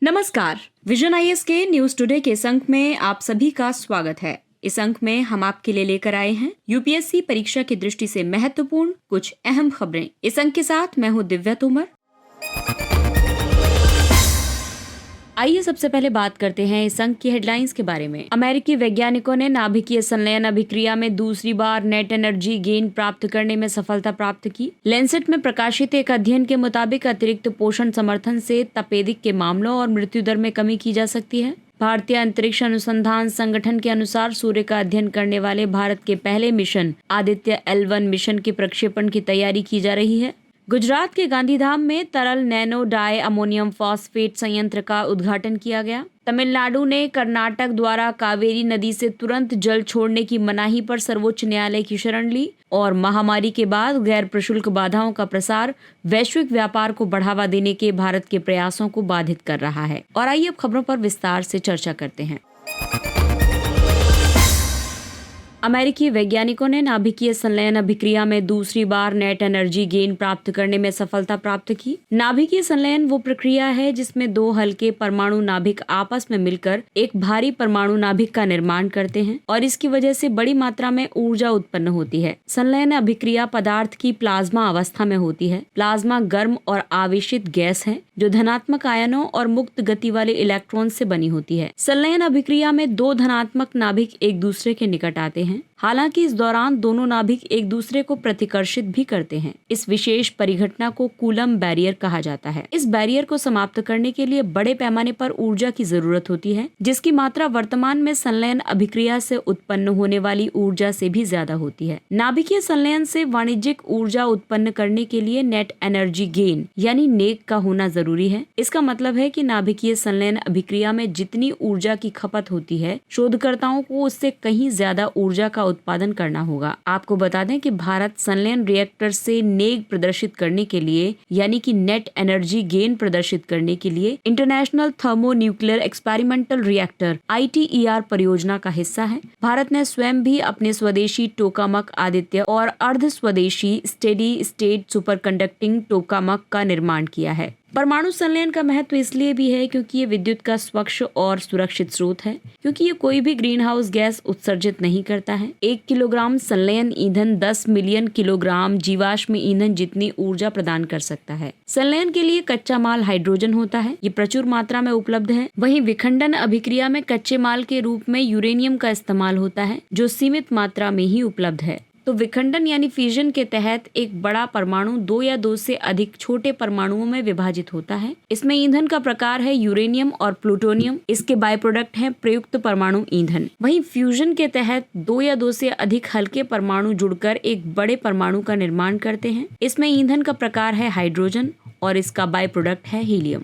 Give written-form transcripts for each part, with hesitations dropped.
नमस्कार, vision IAS के news today के इस अंक में आप सभी का स्वागत है। इस अंक में हम आपके लिए लेकर आए हैं यूपीएससी परीक्षा की दृष्टि से महत्वपूर्ण कुछ अहम खबरें। इस अंक के साथ मैं हूं दिव्या तोमर। आइए सबसे पहले बात करते हैं इस अंक की हेडलाइंस के बारे में। अमेरिकी वैज्ञानिकों ने नाभिकीय संलयन अभिक्रिया में दूसरी बार नेट एनर्जी गेन प्राप्त करने में सफलता प्राप्त की। लैंसेट में प्रकाशित एक अध्ययन के मुताबिक अतिरिक्त पोषण समर्थन से तपेदिक के मामलों और मृत्यु दर में कमी की जा सकती है। भारतीय अंतरिक्ष अनुसंधान संगठन के अनुसार सूर्य का अध्ययन करने वाले भारत के पहले मिशन आदित्य L1 मिशन के प्रक्षेपण की तैयारी की जा रही है। गुजरात के गांधीधाम में तरल नैनो डाई अमोनियम फॉस्फेट संयंत्र का उद्घाटन किया गया। तमिलनाडु ने कर्नाटक द्वारा कावेरी नदी से तुरंत जल छोड़ने की मनाही पर सर्वोच्च न्यायालय की शरण ली। और महामारी के बाद गैर प्रशुल्क बाधाओं का प्रसार वैश्विक व्यापार को बढ़ावा देने के भारत के प्रयासों को बाधित कर रहा है। और आइए अब खबरों पर विस्तार से चर्चा करते हैं। अमेरिकी वैज्ञानिकों ने नाभिकीय संलयन अभिक्रिया में दूसरी बार नेट एनर्जी गेन प्राप्त करने में सफलता प्राप्त की। नाभिकीय संलयन वो प्रक्रिया है जिसमें दो हल्के परमाणु नाभिक आपस में मिलकर एक भारी परमाणु नाभिक का निर्माण करते हैं और इसकी वजह से बड़ी मात्रा में ऊर्जा उत्पन्न होती है। संलयन अभिक्रिया पदार्थ की प्लाज्मा अवस्था में होती है। प्लाज्मा गर्म और आवेशित गैस है जो धनात्मक आयनों और मुक्त गति वाले इलेक्ट्रॉन से बनी होती है। संलयन अभिक्रिया में दो धनात्मक नाभिक एक दूसरे के निकट आते हैं। हालांकि इस दौरान दोनों नाभिक एक दूसरे को प्रतिकर्षित भी करते हैं। इस विशेष परिघटना को कूलम बैरियर कहा जाता है। इस बैरियर को समाप्त करने के लिए बड़े पैमाने पर ऊर्जा की जरूरत होती है, जिसकी मात्रा वर्तमान में संलयन अभिक्रिया से उत्पन्न होने वाली ऊर्जा से भी ज्यादा होती है। नाभिकीय संलयन से वाणिज्यिक ऊर्जा उत्पन्न करने के लिए नेट एनर्जी गेन यानी नेक का होना जरूरी है। इसका मतलब है कि नाभिकीय संलयन अभिक्रिया में जितनी ऊर्जा की खपत होती है, शोधकर्ताओं को उससे कहीं ज्यादा ऊर्जा का उत्पादन करना होगा। आपको बता दें कि भारत संलयन रिएक्टर से नेग प्रदर्शित करने के लिए यानी कि नेट एनर्जी गेन प्रदर्शित करने के लिए international thermo nuclear experimental reactor ITER परियोजना का हिस्सा है। भारत ने स्वयं भी अपने स्वदेशी टोकामक आदित्य और अर्ध स्वदेशी steady state super conducting tokamak का निर्माण किया है। परमाणु संलयन का महत्व इसलिए भी है क्योंकि ये विद्युत का स्वच्छ और सुरक्षित स्रोत है, क्योंकि ये कोई भी ग्रीन हाउस गैस उत्सर्जित नहीं करता है। 1 किलोग्राम संलयन ईंधन 10 मिलियन किलोग्राम जीवाश्म ईंधन जितनी ऊर्जा प्रदान कर सकता है। संलयन के लिए कच्चा माल हाइड्रोजन होता है, ये प्रचुर मात्रा में उपलब्ध है। वहीं विखंडन अभिक्रिया में कच्चे माल के रूप में यूरेनियम का इस्तेमाल होता है, जो सीमित मात्रा में ही उपलब्ध है। तो विखंडन यानी फ्यूजन के तहत एक बड़ा परमाणु 2 या 2 से अधिक छोटे परमाणुओं में विभाजित होता है। इसमें ईंधन का प्रकार है यूरेनियम और प्लूटोनियम। इसके बाय प्रोडक्ट है प्रयुक्त परमाणु ईंधन। वहीं फ्यूजन के तहत 2 या 2 से अधिक हल्के परमाणु जुड़कर एक बड़े परमाणु का निर्माण करते हैं। इसमें ईंधन का प्रकार है हाइड्रोजन और इसका बाय प्रोडक्ट है हीलियम।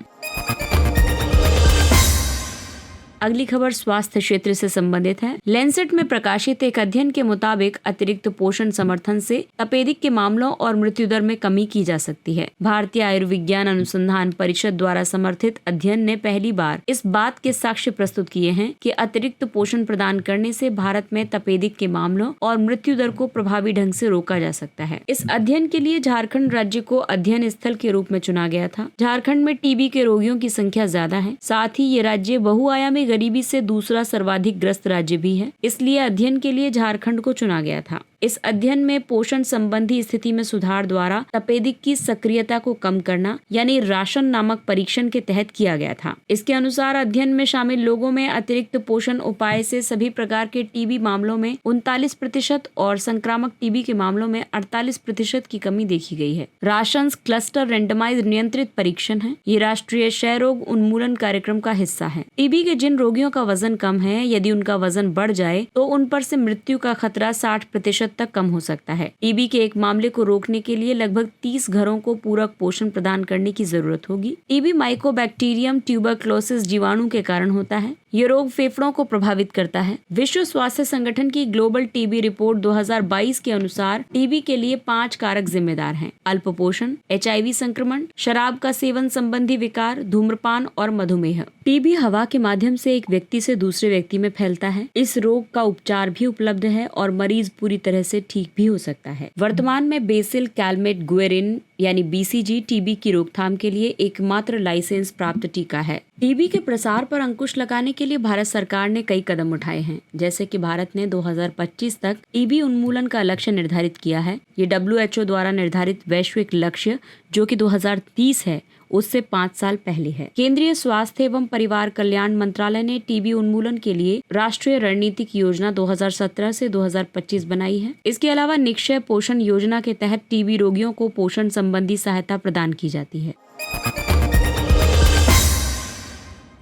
अगली खबर स्वास्थ्य क्षेत्र से संबंधित है। लैंसेट में प्रकाशित एक अध्ययन के मुताबिक अतिरिक्त पोषण समर्थन से तपेदिक के मामलों और मृत्यु दर में कमी की जा सकती है। भारतीय आयुर्विज्ञान अनुसंधान परिषद द्वारा समर्थित अध्ययन ने पहली बार इस बात के साक्ष्य प्रस्तुत किए हैं कि अतिरिक्त पोषण प्रदान करने से भारत में तपेदिक के मामलों और मृत्यु दर को प्रभावी ढंग से रोका जा सकता है। इस अध्ययन के लिए झारखंड राज्य को अध्ययन स्थल के रूप में चुना गया था। झारखंड में टीबी के रोगियों की संख्या ज्यादा है। साथ ही ये राज्य बहुआयामी गरीबी से दूसरा सर्वाधिक ग्रस्त राज्य भी है, इसलिए अध्ययन के लिए झारखंड को चुना गया था। इस अध्ययन में पोषण संबंधी स्थिति में सुधार द्वारा तपेदिक की सक्रियता को कम करना यानी राशन नामक परीक्षण के तहत किया गया था। इसके अनुसार अध्ययन में शामिल लोगों में अतिरिक्त पोषण उपाय से सभी प्रकार के टीबी मामलों में 39% और संक्रामक टीबी के मामलों में 48% की कमी देखी गई है। राशन क्लस्टर रेंडमाइज नियंत्रित परीक्षण है। ये राष्ट्रीय क्षय रोग उन्मूलन कार्यक्रम का हिस्सा है। टीबी के जिन रोगियों का वजन कम है, यदि उनका वजन बढ़ जाए तो उन पर से मृत्यु का खतरा 60% तक कम हो सकता है। टीबी के एक मामले को रोकने के लिए लगभग 30 घरों को पूरक पोषण प्रदान करने की जरूरत होगी। टीबी माइकोबैक्टीरियम ट्यूबरक्लोसिस जीवाणु के कारण होता है। ये रोग फेफड़ों को प्रभावित करता है। विश्व स्वास्थ्य संगठन की ग्लोबल टीबी रिपोर्ट 2022 के अनुसार टीबी के लिए 5 कारक जिम्मेदार हैं: अल्पपोषण, HIV संक्रमण, शराब का सेवन संबंधी विकार, धूम्रपान और मधुमेह। टीबी हवा के माध्यम से एक व्यक्ति से दूसरे व्यक्ति में फैलता है। इस रोग का उपचार भी उपलब्ध है और मरीज पूरी तरह से ठीक भी हो सकता है। वर्तमान में बेसिल, कैलमेट, गुएरिन, यानी BCG टीबी की रोकथाम के लिए एकमात्र लाइसेंस प्राप्त टीका है। टीबी के प्रसार पर अंकुश लगाने के लिए भारत सरकार ने कई कदम उठाए हैं, जैसे कि भारत ने 2025 तक टीबी उन्मूलन का लक्ष्य निर्धारित किया है। ये WHO द्वारा निर्धारित वैश्विक लक्ष्य जो कि 2030 है, उससे 5 साल पहले है। केंद्रीय स्वास्थ्य एवं परिवार कल्याण मंत्रालय ने टीबी उन्मूलन के लिए राष्ट्रीय रणनीतिक योजना 2017 से 2025 बनाई है। इसके अलावा निक्षय पोषण योजना के तहत टीबी रोगियों को पोषण संबंधी सहायता प्रदान की जाती है।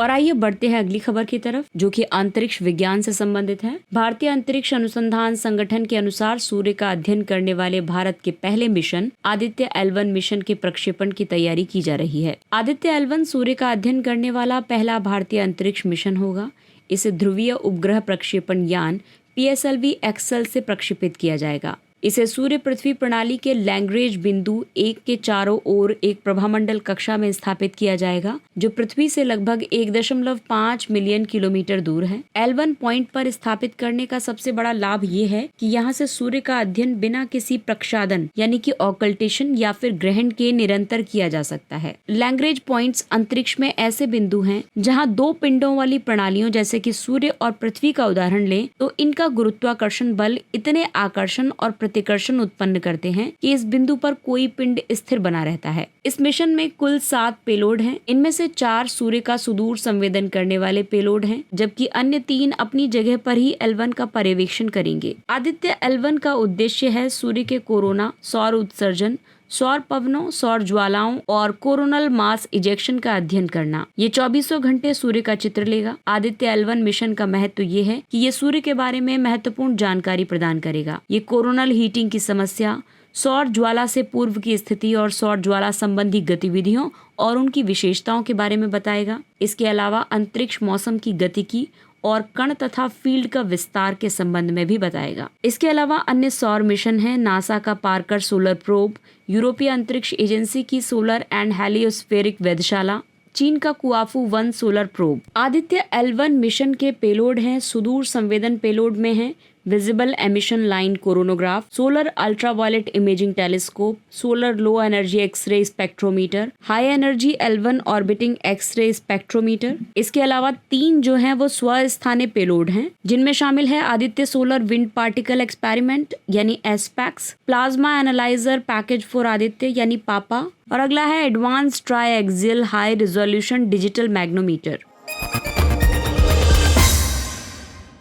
और आइए बढ़ते हैं अगली खबर की तरफ, जो कि अंतरिक्ष विज्ञान से संबंधित है। भारतीय अंतरिक्ष अनुसंधान संगठन के अनुसार सूर्य का अध्ययन करने वाले भारत के पहले मिशन आदित्य L1 मिशन के प्रक्षेपण की तैयारी की जा रही है। आदित्य L1 सूर्य का अध्ययन करने वाला पहला भारतीय अंतरिक्ष मिशन होगा। इसे ध्रुवीय उपग्रह प्रक्षेपण यान PSLV XL से प्रक्षेपित किया जाएगा। इसे सूर्य पृथ्वी प्रणाली के लैग्रेंज बिंदु 1 के चारों ओर एक प्रभामंडल कक्षा में स्थापित किया जाएगा, जो पृथ्वी से लगभग 1.5 मिलियन किलोमीटर दूर है। L1 पॉइंट पर स्थापित करने का सबसे बड़ा लाभ ये है कि यहाँ से सूर्य का अध्ययन बिना किसी प्रक्षादन यानी कि ऑकल्टेशन या फिर ग्रहण के निरंतर किया जा सकता है। लैग्रेंज पॉइंट्स अंतरिक्ष में ऐसे बिंदु हैं जहाँ दो पिंडों वाली प्रणालियों जैसे कि सूर्य और पृथ्वी का उदाहरण लें तो इनका गुरुत्वाकर्षण बल इतने आकर्षण और प्रतिकर्षण उत्पन्न करते हैं कि इस बिंदु पर कोई पिंड स्थिर बना रहता है। इस मिशन में कुल 7 पेलोड हैं। इनमें से 4 सूर्य का सुदूर संवेदन करने वाले पेलोड हैं, जबकि अन्य 3 अपनी जगह पर ही L1 का पर्यवेक्षण करेंगे। आदित्य L1 का उद्देश्य है सूर्य के कोरोना, सौर उत्सर्जन, सौर पवनों, सौर ज्वालाओं और कोरोनल मास इजेक्शन का अध्ययन करना। ये 24 घंटे सूर्य का चित्र लेगा। आदित्य L1 मिशन का महत्व ये है कि ये सूर्य के बारे में महत्वपूर्ण जानकारी प्रदान करेगा। ये कोरोनल हीटिंग की समस्या, सौर ज्वाला से पूर्व की स्थिति और सौर ज्वाला संबंधी गतिविधियों और उनकी विशेषताओं के बारे में बताएगा। इसके अलावा अंतरिक्ष मौसम की गतिकी और कण तथा फील्ड का विस्तार के संबंध में भी बताएगा। इसके अलावा अन्य सौर मिशन हैं नासा का पार्कर सोलर प्रोब, यूरोपीय अंतरिक्ष एजेंसी की सोलर एंड हेलियोस्फेरिक वेधशाला, चीन का Kuafu 1 solar probe. Aditya L1 mission के पेलोड हैं सुदूर संवेदन पेलोड में हैं visible emission line coronagraph, solar ultraviolet imaging telescope, solar low energy x-ray spectrometer, high energy L1 orbiting x-ray spectrometer. इसके अलावा 3 जो हैं वो स्वस्थानीय पेलोड हैं, जिनमें शामिल है Aditya solar wind particle experiment यानी SPAX, plasma analyser package for Aditya यानी पापा, और अगला है advance try axial high resolution digital मैग्नोमीटर।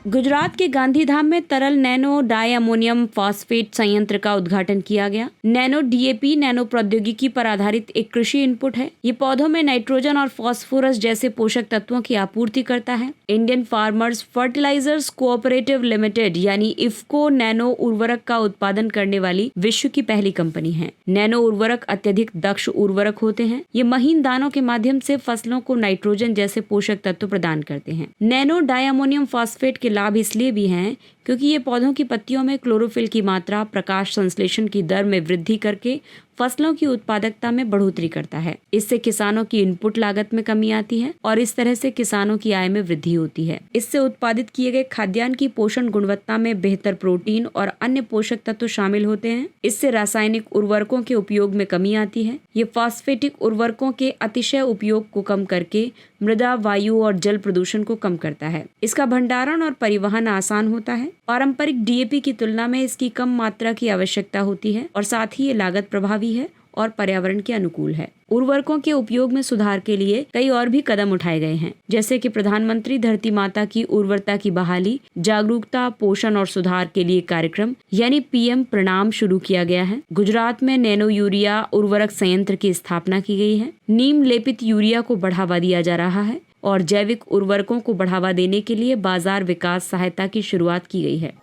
Gujarat के गांधीधाम में तरल नैनो डाई अमोनियम फॉस्फेट संयंत्र का उद्घाटन किया गया। नैनो DAP नैनो प्रौद्योगिकी पर आधारित एक कृषि इनपुट है। ये पौधों में नाइट्रोजन और फास्फोरस जैसे पोषक तत्वों की आपूर्ति करता है। Indian farmers fertilisers cooperative limited यानी इफ्को नैनो उर्वरक का उत्पादन करने वाली विश्व की पहली कंपनी है। नैनो उर्वरक अत्यधिक दक्ष उर्वरक होते हैं। ये महीन दानों के माध्यम से फसलों को नाइट्रोजन जैसे पोषक तत्व प्रदान करते हैं। नैनो डाई अमोनियम फॉस्फेट के लाभ इसलिए भी हैं क्योंकि ये पौधों की पत्तियों में क्लोरोफिल की मात्रा, प्रकाश संश्लेषण की दर में वृद्धि करके फसलों की उत्पादकता में बढ़ोतरी करता है। इससे किसानों की इनपुट लागत में कमी आती है और इस तरह से किसानों की आय में वृद्धि होती है। इससे उत्पादित किए गए खाद्यान्न की पोषण गुणवत्ता में बेहतर प्रोटीन और अन्य पोषक तत्व शामिल होते हैं। इससे रासायनिक उर्वरकों के उपयोग में कमी आती है। ये फॉस्फेटिक उर्वरकों के अतिशय उपयोग को कम करके मृदा, वायु और जल प्रदूषण को कम करता है। इसका भंडारण और परिवहन आसान होता है। पारंपरिक DAP की तुलना में इसकी कम मात्रा की आवश्यकता होती है और साथ ही ये लागत प्रभावी है और पर्यावरण के अनुकूल है। उर्वरकों के उपयोग में सुधार के लिए कई और भी कदम उठाए गए हैं, जैसे कि प्रधानमंत्री धरती माता की उर्वरता की बहाली, जागरूकता, पोषण और सुधार के लिए कार्यक्रम यानी PM प्रणाम शुरू किया गया है। गुजरात में नैनो यूरिया उर्वरक संयंत्र की स्थापना की गई है। नीम लेपित यूरिया को बढ़ावा दिया जा रहा है और जैविक उर्वरकों को बढ़ावा देने के लिए बाजार विकास सहायता की शुरुआत की गई है।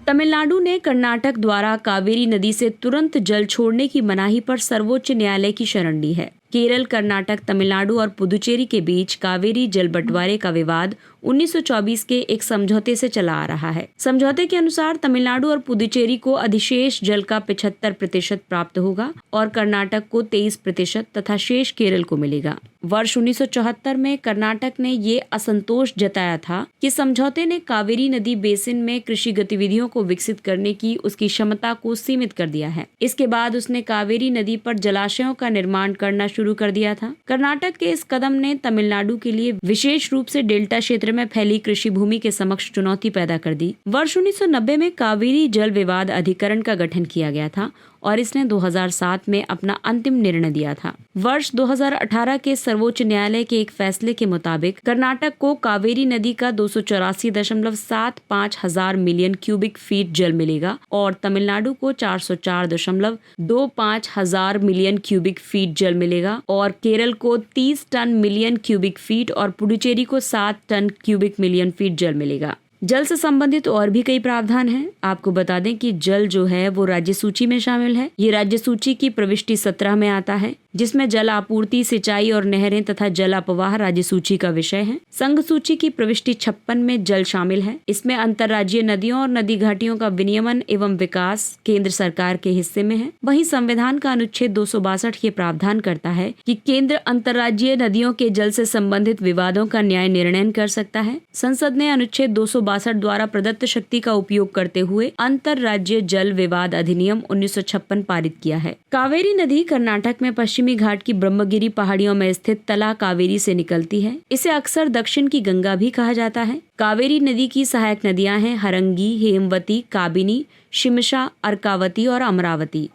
तमिलनाडु ने कर्नाटक द्वारा कावेरी नदी से तुरंत जल छोड़ने की मनाही पर सर्वोच्च न्यायालय की शरण ली है। केरल, कर्नाटक, तमिलनाडु और पुदुचेरी के बीच कावेरी जल बंटवारे का विवाद 1924 के एक समझौते से चला आ रहा है। समझौते के अनुसार तमिलनाडु और पुदुचेरी को अधिशेष जल का 75% प्राप्त होगा और कर्नाटक को 23% तथा शेष केरल को मिलेगा। वर्ष 1974 में कर्नाटक ने ये असंतोष जताया था कि समझौते ने कावेरी नदी बेसिन में कृषि गतिविधियों को विकसित करने की उसकी क्षमता को सीमित कर दिया है। इसके बाद उसने कावेरी नदी पर जलाशयों का निर्माण करना शुरू कर दिया था। कर्नाटक के इस कदम ने तमिलनाडु के लिए विशेष रूप से डेल्टा क्षेत्र में फैली कृषि भूमि के समक्ष चुनौती पैदा कर दी। वर्ष 1990 में कावेरी जल विवाद अधिकरण का गठन किया गया था और इसने 2007 में अपना अंतिम निर्णय दिया था। वर्ष 2018 के सर्वोच्च न्यायालय के एक फैसले के मुताबिक कर्नाटक को कावेरी नदी का 284.75 हजार मिलियन क्यूबिक फीट जल मिलेगा और तमिलनाडु को 404.25 हजार मिलियन क्यूबिक फीट जल मिलेगा और केरल को 30 टन मिलियन क्यूबिक फीट और पुडुचेरी को 7 टन क्यूबिक मिलियन फीट जल मिलेगा। जल से संबंधित और भी कई प्रावधान हैं। आपको बता दें कि जल जो है वो राज्य सूची में शामिल है। ये राज्य सूची की प्रविष्टि 17 में आता है, जिसमें जल आपूर्ति, सिंचाई और नहरें तथा जल अपवाह राज्य सूची का विषय है। संघ सूची की प्रविष्टि 56 में जल शामिल है। इसमें अंतर्राज्यीय नदियों और नदी घाटियों का विनियमन एवं विकास केंद्र सरकार के हिस्से में है। वहीं संविधान का अनुच्छेद 262 ये प्रावधान करता है कि केंद्र अंतर्राज्यीय नदियों के जल से संबंधित विवादों का न्याय निर्णय कर सकता है। संसद ने अनुच्छेद 262 द्वारा प्रदत्त शक्ति का उपयोग करते हुए अंतर्राज्यीय जल विवाद अधिनियम 1956 पारित किया है। कावेरी नदी कर्नाटक में पश्चिमी घाट की ब्रह्मगिरी पहाड़ियों में स्थित तला कावेरी से निकलती है। इसे अक्सर दक्षिण की गंगा भी कहा जाता है। कावेरी नदी की सहायक नदियां हैं हरंगी, हेमवती, काबिनी, शिमशा, अर्कावती और अमरावती।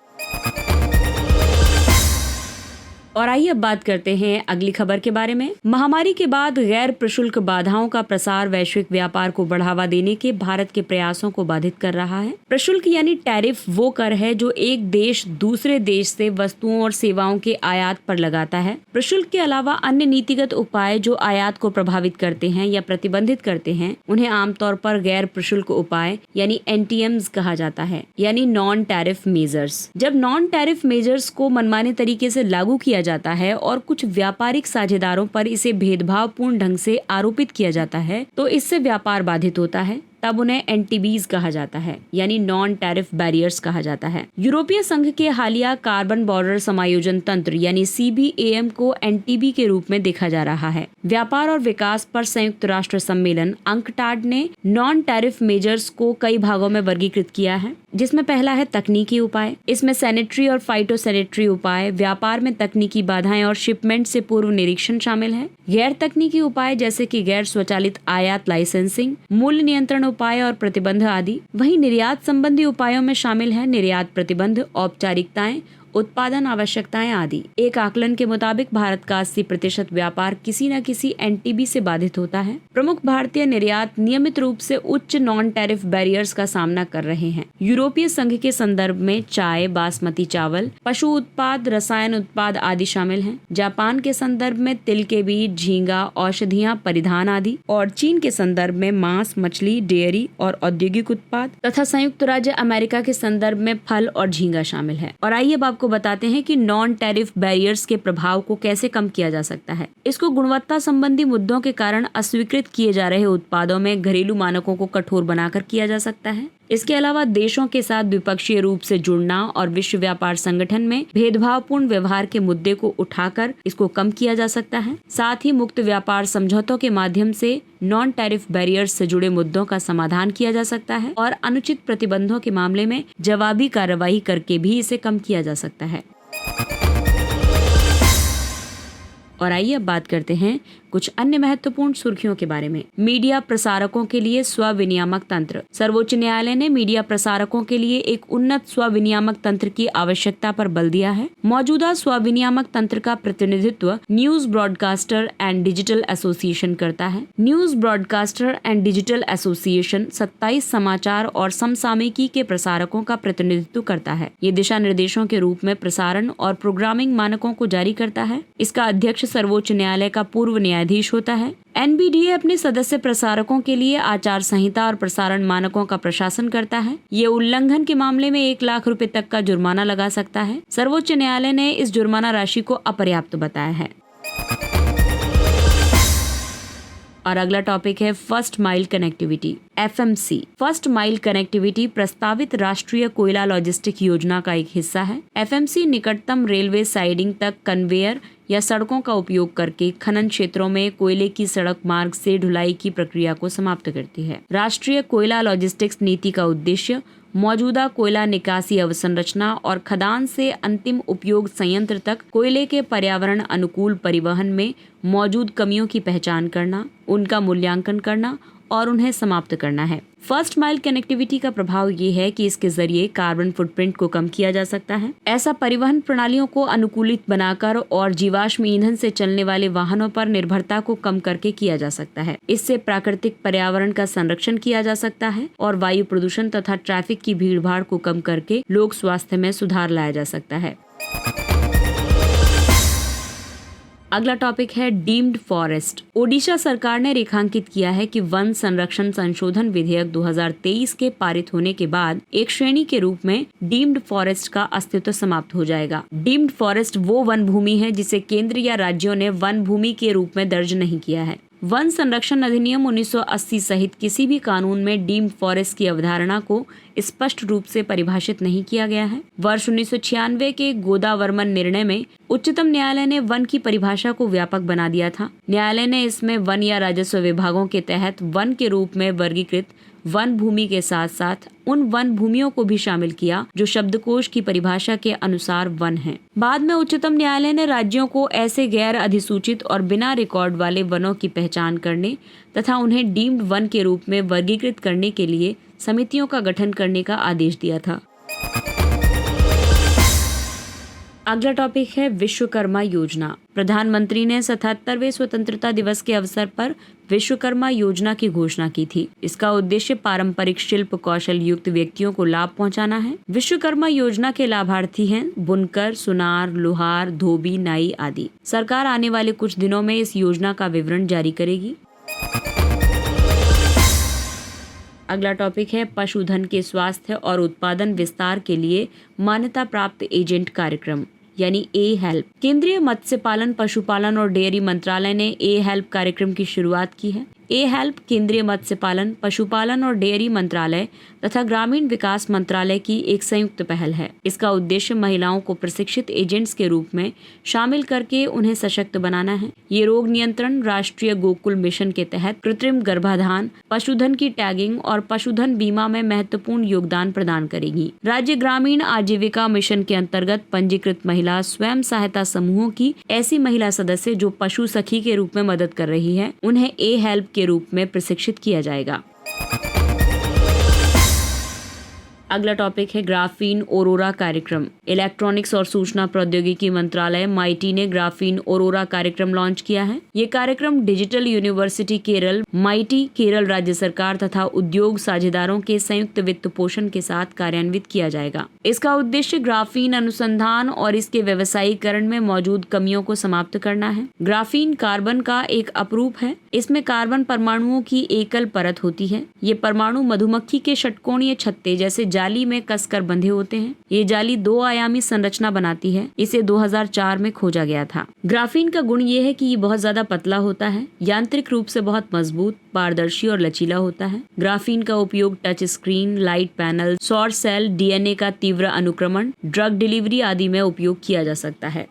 और आइए अब बात करते हैं अगली खबर के बारे में। महामारी के बाद गैर प्रशुल्क बाधाओं का प्रसार वैश्विक व्यापार को बढ़ावा देने के भारत के प्रयासों को बाधित कर रहा है। प्रशुल्क यानी टैरिफ वो कर है जो एक देश दूसरे देश से वस्तुओं और सेवाओं के आयात पर लगाता है। प्रशुल्क के अलावा अन्य नीतिगत उपाय जो आयात को प्रभावित करते हैं या प्रतिबंधित करते हैं, उन्हें आमतौर पर गैर प्रशुल्क उपाय यानी NTMs कहा जाता है, यानी नॉन टैरिफ मेजर्स। जब नॉन टैरिफ मेजर्स को मनमाने तरीके से लागू किया जाता है और कुछ व्यापारिक साझेदारों पर इसे भेदभावपूर्ण ढंग से आरोपित किया जाता है, तो इससे व्यापार बाधित होता है। तब उन्हें NTBs कहा जाता है, यानी नॉन टैरिफ बैरियर्स कहा जाता है। यूरोपीय संघ के हालिया कार्बन बॉर्डर समायोजन तंत्र यानी CBAM को NTB के रूप में देखा जा रहा है। व्यापार और विकास पर संयुक्त राष्ट्र सम्मेलन अंकटाड ने नॉन टैरिफ मेजर्स को कई भागों में वर्गीकृत किया है, जिसमें पहला है तकनीकी उपाय। इसमें सैनिटरी और फाइटोसैनिटरी उपाय, व्यापार में तकनीकी बाधाएं और शिपमेंट से पूर्व निरीक्षण शामिल है। गैर तकनीकी उपाय जैसे कि गैर स्वचालित आयात लाइसेंसिंग, मूल्य नियंत्रण उपाय और प्रतिबंध आदि। वहीं निर्यात संबंधी उपायों में शामिल है निर्यात प्रतिबंध, औपचारिकताएं, उत्पादन आवश्यकताएं आदि। एक आकलन के मुताबिक भारत का 80% व्यापार किसी न किसी NTB से बाधित होता है। प्रमुख भारतीय निर्यात नियमित रूप से उच्च नॉन टैरिफ बैरियर्स का सामना कर रहे हैं। यूरोपीय संघ के संदर्भ में चाय, बासमती चावल, पशु उत्पाद, रसायन उत्पाद आदि शामिल हैं। जापान के संदर्भ में तिल के बीज, झींगा, औषधियाँ, परिधान आदि। और चीन के संदर्भ में मांस, मछली, डेयरी और औद्योगिक उत्पाद तथा संयुक्त राज्य अमेरिका के संदर्भ में फल और झींगा शामिल है। और आइए अब आपको बताते हैं कि नॉन टैरिफ बैरियर्स के प्रभाव को कैसे कम किया जा सकता है। इसको गुणवत्ता संबंधी मुद्दों के कारण अस्वीकृत किए जा रहे उत्पादों में घरेलू मानकों को कठोर बनाकर किया जा सकता है। इसके अलावा देशों के साथ द्विपक्षीय रूप से जुड़ना और विश्व व्यापार संगठन में भेदभावपूर्ण व्यवहार के मुद्दे को उठाकर इसको कम किया जा सकता है। साथ ही मुक्त व्यापार समझौतों के माध्यम से नॉन टैरिफ बैरियर्स से जुड़े मुद्दों का समाधान किया जा सकता है और अनुचित प्रतिबंधों के मामले में जवाबी कार्रवाई करके भी इसे कम किया जा सकता है। और आइए अब बात करते हैं कुछ अन्य महत्वपूर्ण सुर्खियों के बारे में। मीडिया प्रसारकों के लिए स्वविनियामक तंत्र। सर्वोच्च न्यायालय ने मीडिया प्रसारकों के लिए एक उन्नत स्वविनियामक तंत्र की आवश्यकता पर बल दिया है। मौजूदा स्वविनियामक तंत्र का प्रतिनिधित्व news broadcaster and digital association करता है। News broadcaster and digital association 27 समाचार और समसामयिकी के प्रसारकों का प्रतिनिधित्व करता है। ये दिशा निर्देशों के रूप में प्रसारण और प्रोग्रामिंग मानकों को जारी करता है। इसका अध्यक्ष सर्वोच्च न्यायालय का पूर्व न्यायाधीश न्यायाधीश होता है। NBDA अपने सदस्य प्रसारकों के लिए आचार संहिता और प्रसारण मानकों का प्रशासन करता है। ये उल्लंघन के मामले में 1 लाख रुपए तक का जुर्माना लगा सकता है। सर्वोच्च न्यायालय ने इस जुर्माना राशि को अपर्याप्त बताया है। और अगला टॉपिक है first mile connectivity, FMC। First mile connectivity प्रस्तावित राष्ट्रीय कोयला लॉजिस्टिक योजना का एक हिस्सा है। FMC निकटतम रेलवे साइडिंग तक कन्वेयर या सड़कों का उपयोग करके खनन क्षेत्रों में कोयले की सड़क मार्ग से ढुलाई की प्रक्रिया को समाप्त करती है। राष्ट्रीय कोयला लॉजिस्टिक्स नीति का उद्देश्य मौजूदा कोयला निकासी अवसंरचना और खदान से अंतिम उपयोग संयंत्र तक कोयले के पर्यावरण अनुकूल परिवहन में मौजूद कमियों की पहचान करना, उनका मूल्यांकन करना और उन्हें समाप्त करना है। फर्स्ट माइल कनेक्टिविटी का प्रभाव ये है कि इसके जरिए कार्बन फुटप्रिंट को कम किया जा सकता है। ऐसा परिवहन प्रणालियों को अनुकूलित बनाकर और जीवाश्म ईंधन से चलने वाले वाहनों पर निर्भरता को कम करके किया जा सकता है। इससे प्राकृतिक पर्यावरण का संरक्षण किया जा सकता है और वायु प्रदूषण तथा ट्रैफिक की भीड़भाड़ को कम करके लोक स्वास्थ्य में सुधार लाया जा सकता है। अगला टॉपिक है डीम्ड फॉरेस्ट। ओडिशा सरकार ने रेखांकित किया है कि वन संरक्षण संशोधन विधेयक 2023 के पारित होने के बाद एक श्रेणी के रूप में डीम्ड फॉरेस्ट का अस्तित्व समाप्त हो जाएगा। डीम्ड फॉरेस्ट वो वन भूमि है जिसे केंद्र या राज्यों ने वन भूमि के रूप में दर्ज नहीं किया है। वन संरक्षण अधिनियम 1980 सहित किसी भी कानून में डीम्ड फॉरेस्ट की अवधारणा को स्पष्ट रूप से परिभाषित नहीं किया गया है। वर्ष 1996 के गोदावर्मन निर्णय में उच्चतम न्यायालय ने वन की परिभाषा को व्यापक बना दिया था। न्यायालय ने इसमें वन या राजस्व विभागों के तहत वन के रूप में वर्गीकृत वन भूमि के साथ साथ उन वन भूमियों को भी शामिल किया जो शब्दकोश की परिभाषा के अनुसार वन हैं। बाद में उच्चतम न्यायालय ने राज्यों को ऐसे गैर अधिसूचित और बिना रिकॉर्ड वाले वनों की पहचान करने तथा उन्हें डीम्ड वन के रूप में वर्गीकृत करने के लिए समितियों का गठन करने का आदेश दिया था। अगला टॉपिक है विश्वकर्मा योजना। प्रधानमंत्री ने 77वें स्वतंत्रता दिवस के अवसर पर विश्वकर्मा योजना की घोषणा की थी। इसका उद्देश्य पारंपरिक शिल्प कौशल युक्त व्यक्तियों को लाभ पहुंचाना है। विश्वकर्मा योजना के लाभार्थी हैं बुनकर, सुनार, लोहार, धोबी, नाई आदि। सरकार आने वाले कुछ दिनों में इस योजना का विवरण जारी करेगी। अगला टॉपिक है पशुधन के स्वास्थ्य और उत्पादन विस्तार के लिए मान्यता प्राप्त एजेंट कार्यक्रम यानी ए-हेल्प। केंद्रीय मत्स्य पालन, पशुपालन और डेयरी मंत्रालय ने ए-हेल्प कार्यक्रम की शुरुआत की है। ए-हेल्प केंद्रीय मत्स्य पालन, पशुपालन और डेयरी मंत्रालय तथा ग्रामीण विकास मंत्रालय की एक संयुक्त पहल है। इसका उद्देश्य महिलाओं को प्रशिक्षित एजेंट्स के रूप में शामिल करके उन्हें सशक्त बनाना है। ये रोग नियंत्रण, राष्ट्रीय गोकुल मिशन के तहत कृत्रिम गर्भाधान, पशुधन की टैगिंग और पशुधन बीमा में महत्वपूर्ण योगदान प्रदान करेगी। राज्य ग्रामीण आजीविका मिशन के अंतर्गत पंजीकृत महिला स्वयं सहायता समूहों की ऐसी महिला सदस्य जो पशु सखी के रूप में मदद कर रही है, उन्हें ए-हेल्प के रूप में प्रशिक्षित किया जाएगा। अगला टॉपिक है ग्राफीन ओरोरा कार्यक्रम। इलेक्ट्रॉनिक्स और सूचना प्रौद्योगिकी मंत्रालय माइटी ने ग्राफीन ओरोरा कार्यक्रम लॉन्च किया है। ये कार्यक्रम digital university Kerala, mighty, Kerala राज्य सरकार तथा उद्योग साझेदारों के संयुक्त वित्त पोषण के साथ कार्यान्वित किया जाएगा। इसका उद्देश्य ग्राफीन अनुसंधान और इसके व्यवसायीकरण में मौजूद कमियों को समाप्त करना है। ग्राफीन कार्बन का एक अपरूप है। इसमें कार्बन परमाणुओं की एकल परत होती है। ये परमाणु मधुमक्खी के षटकोणीय छत्ते जैसे जाली में कसकर बंधे होते हैं। ये जाली 2 आयामी संरचना बनाती है। इसे 2004 में खोजा गया था। ग्राफीन का गुण ये है कि ये बहुत ज्यादा पतला होता है, यांत्रिक रूप से बहुत मजबूत, पारदर्शी और लचीला होता है। ग्राफीन का उपयोग टच स्क्रीन, लाइट पैनल, सौर सेल, DNA का तीव्र अनुक्रमण, ड्रग डिलीवरी आदि में उपयोग किया जा सकता है।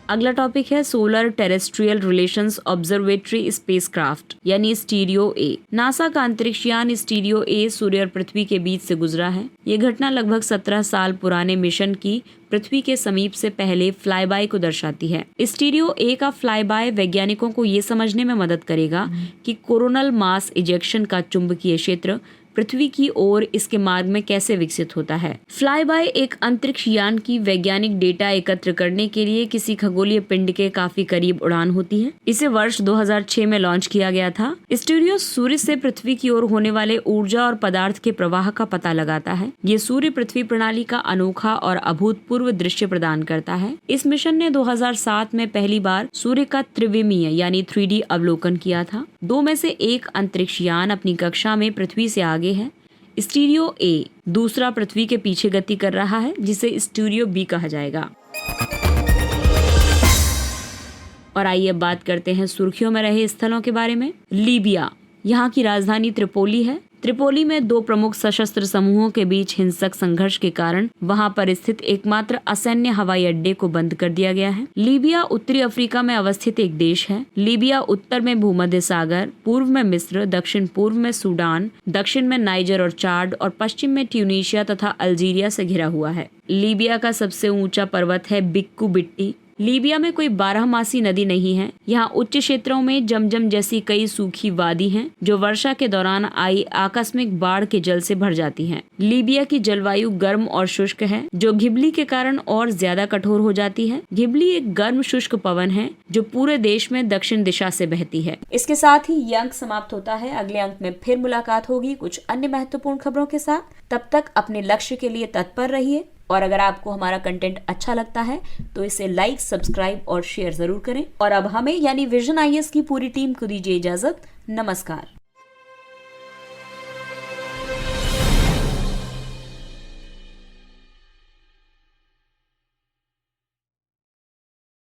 अगला टॉपिक है solar terrestrial relations observatory spacecraft यानी स्टीरियो-ए। नासा का अंतरिक्ष यान स्टीरियो-ए सूर्य और पृथ्वी के बीच से गुजरा है। ये घटना लगभग 17 साल पुराने मिशन की पृथ्वी के समीप से पहले फ्लाईबाय को दर्शाती है। स्टीरियो-ए का फ्लाईबाय वैज्ञानिकों को ये समझने में मदद करेगा कि कोरोनल मास इजेक्शन का चुंबकीय क्षेत्र पृथ्वी की ओर इसके मार्ग में कैसे विकसित होता है। फ्लाई बाय एक अंतरिक्ष यान की वैज्ञानिक डेटा एकत्र करने के लिए किसी खगोलीय पिंड के काफी करीब उड़ान होती है। इसे वर्ष 2006 में लॉन्च किया गया था। स्टीरियो सूर्य से पृथ्वी की ओर होने वाले ऊर्जा और पदार्थ के प्रवाह का पता लगाता है। ये सूर्य पृथ्वी प्रणाली का अनोखा और अभूतपूर्व दृश्य प्रदान करता है। इस मिशन ने 2007 में पहली बार सूर्य का त्रिविमीय यानी 3D अवलोकन किया था। 2 में से एक अंतरिक्ष यान अपनी कक्षा में पृथ्वी से आगे है। स्टीरियो ए दूसरा पृथ्वी के पीछे गति कर रहा है, जिसे स्टीरियो बी कहा जाएगा। और आइए अब बात करते हैं सुर्खियों में रहे स्थलों के बारे में। लीबिया, यहाँ की राजधानी त्रिपोली है। त्रिपोली में 2 प्रमुख सशस्त्र समूहों के बीच हिंसक संघर्ष के कारण वहां पर स्थित एकमात्र असैन्य हवाई अड्डे को बंद कर दिया गया है। लीबिया उत्तरी अफ्रीका में अवस्थित एक देश है। लीबिया उत्तर में भूमध्य सागर, पूर्व में मिस्र, दक्षिण पूर्व में सूडान, दक्षिण में नाइजर और चाड और पश्चिम में ट्यूनीशिया तथा अल्जीरिया से घिरा हुआ है। लीबिया का सबसे ऊंचा पर्वत है बिक्कू बिट्टी। लीबिया में कोई 12मासी नदी नहीं है। यहाँ उच्च क्षेत्रों में जमजम जैसी कई सूखी वादी हैं, जो वर्षा के दौरान आई आकस्मिक बाढ़ के जल से भर जाती हैं। लीबिया की जलवायु गर्म और शुष्क है, जो घिबली के कारण और ज्यादा कठोर हो जाती है। घिबली एक गर्म शुष्क पवन है जो पूरे देश में दक्षिण दिशा से बहती है। इसके साथ ही ये अंक समाप्त होता है। अगले अंक में फिर मुलाकात होगी कुछ अन्य महत्वपूर्ण खबरों के साथ। तब तक अपने लक्ष्य के लिए तत्पर रहिए, और अगर आपको हमारा कंटेंट अच्छा लगता है तो इसे लाइक, सब्सक्राइब और शेयर जरूर करें। और अब हमें यानी विजन IAS की पूरी टीम को दीजिए इजाजत। नमस्कार।